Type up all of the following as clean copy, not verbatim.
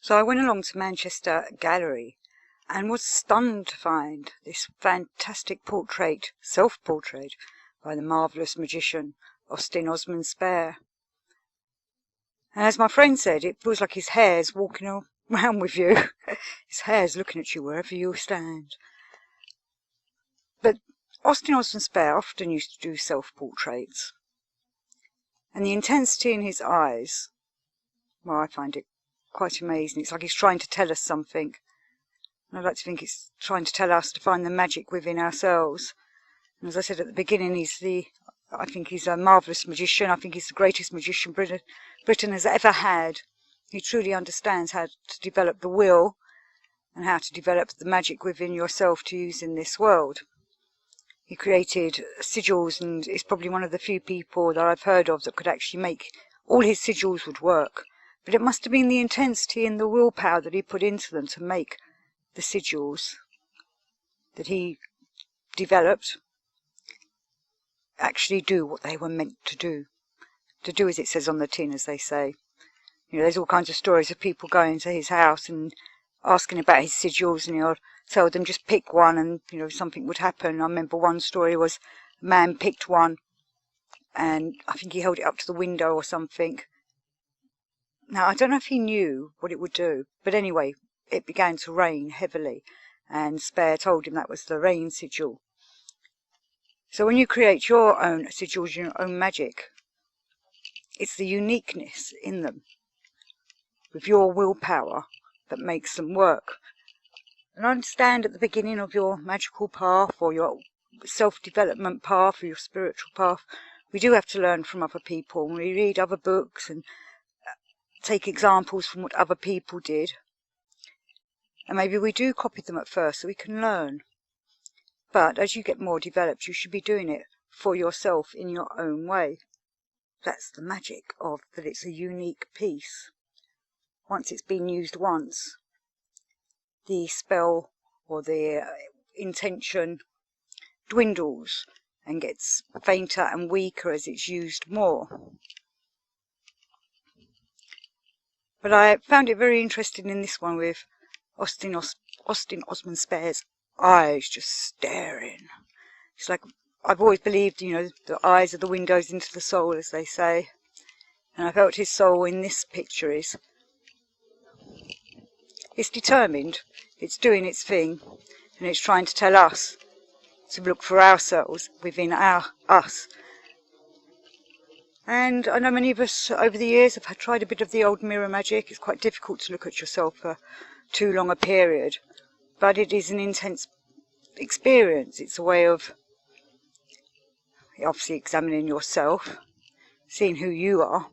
So I went along to Manchester Gallery and was stunned to find this fantastic portrait, self-portrait, by the marvellous magician Osman Spare. And as my friend said, it feels like his hair's walking around with you. His hair's looking at you wherever you stand. But Osman Spare often used to do self-portraits. And the intensity in his eyes, well, I find it quite amazing. It's like he's trying to tell us something. And I'd like to think it's trying to tell us to find the magic within ourselves. And as I said at the beginning, I think he's a marvellous magician. I think he's the greatest magician Britain has ever had. He truly understands how to develop the will and how to develop the magic within yourself to use in this world. He created sigils and is probably one of the few people that I've heard of that could actually make all his sigils would work. But it must have been the intensity and the willpower that he put into them to make the sigils that he developed actually do what they were meant to do. To do as it says on the tin, as they say. You know, there's all kinds of stories of people going to his house and asking about his sigils, and he'll tell them just pick one and, you know, something would happen. I remember one story was a man picked one and I think he held it up to the window or something. Now, I don't know if he knew what it would do, but anyway, it began to rain heavily and Spare told him that was the rain sigil. So when you create your own sigils, your own magic, it's the uniqueness in them with your willpower that makes them work. And I understand at the beginning of your magical path or your self-development path or your spiritual path, we do have to learn from other people. We read other books and take examples from what other people did. And maybe we do copy them at first so we can learn. But as you get more developed, you should be doing it for yourself in your own way. That's the magic of that it's a unique piece. Once it's been used once, the spell or the intention dwindles and gets fainter and weaker as it's used more. But I found it very interesting in this one with Osman Spare's eyes just staring. It's like, I've always believed, you know, the eyes are the windows into the soul, as they say. And I felt his soul in this picture is, it's determined, it's doing its thing, and it's trying to tell us to look for ourselves within us. And I know many of us over the years have tried a bit of the old mirror magic. It's quite difficult to look at yourself for too long a period, but it is an intense experience. It's a way of obviously examining yourself, seeing who you are,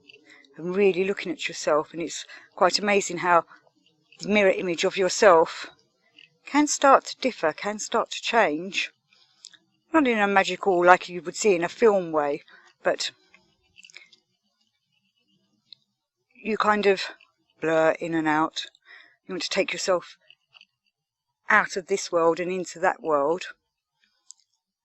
and really looking at yourself. And it's quite amazing how the mirror image of yourself can start to differ, can start to change. Not in a magical, like you would see in a film way, but you kind of blur in and out. You want to take yourself out of this world and into that world.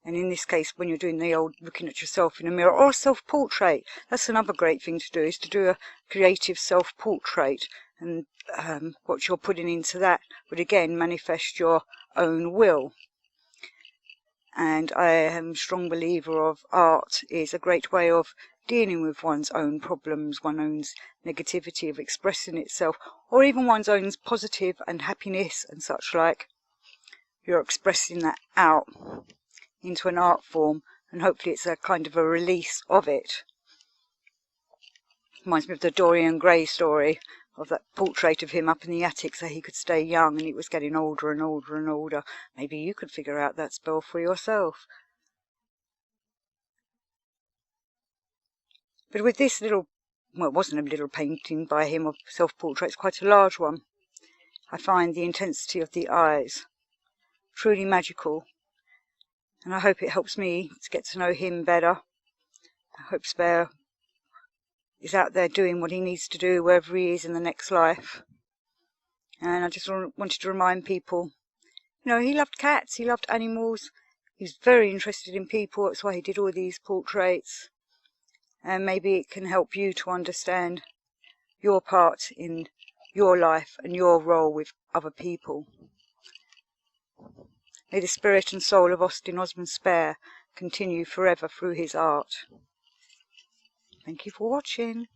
And in this case, when you're doing the old looking at yourself in a mirror or a self-portrait, that's another great thing to do, is to do a creative self-portrait. And what you're putting into that would again manifest your own will. And I am a strong believer of art is a great way of dealing with one's own problems, one's own negativity, of expressing itself, or even one's own positive and happiness and such like. You're expressing that out into an art form, and hopefully it's a kind of a release of it. Reminds me of the Dorian Gray story, of that portrait of him up in the attic so he could stay young, and he was getting older and older and older. Maybe you could figure out that spell for yourself. But with this little, well, it wasn't a little painting by him of self-portrait, it's quite a large one. I find the intensity of the eyes truly magical, and I hope it helps me to get to know him better. I hope Spare is out there doing what he needs to do wherever he is in the next life. And I just wanted to remind people, you know, he loved cats, he loved animals, he was very interested in people, that's why he did all these portraits. And maybe it can help you to understand your part in your life and your role with other people. May the spirit and soul of Austin Osman Spare continue forever through his art. Thank you for watching.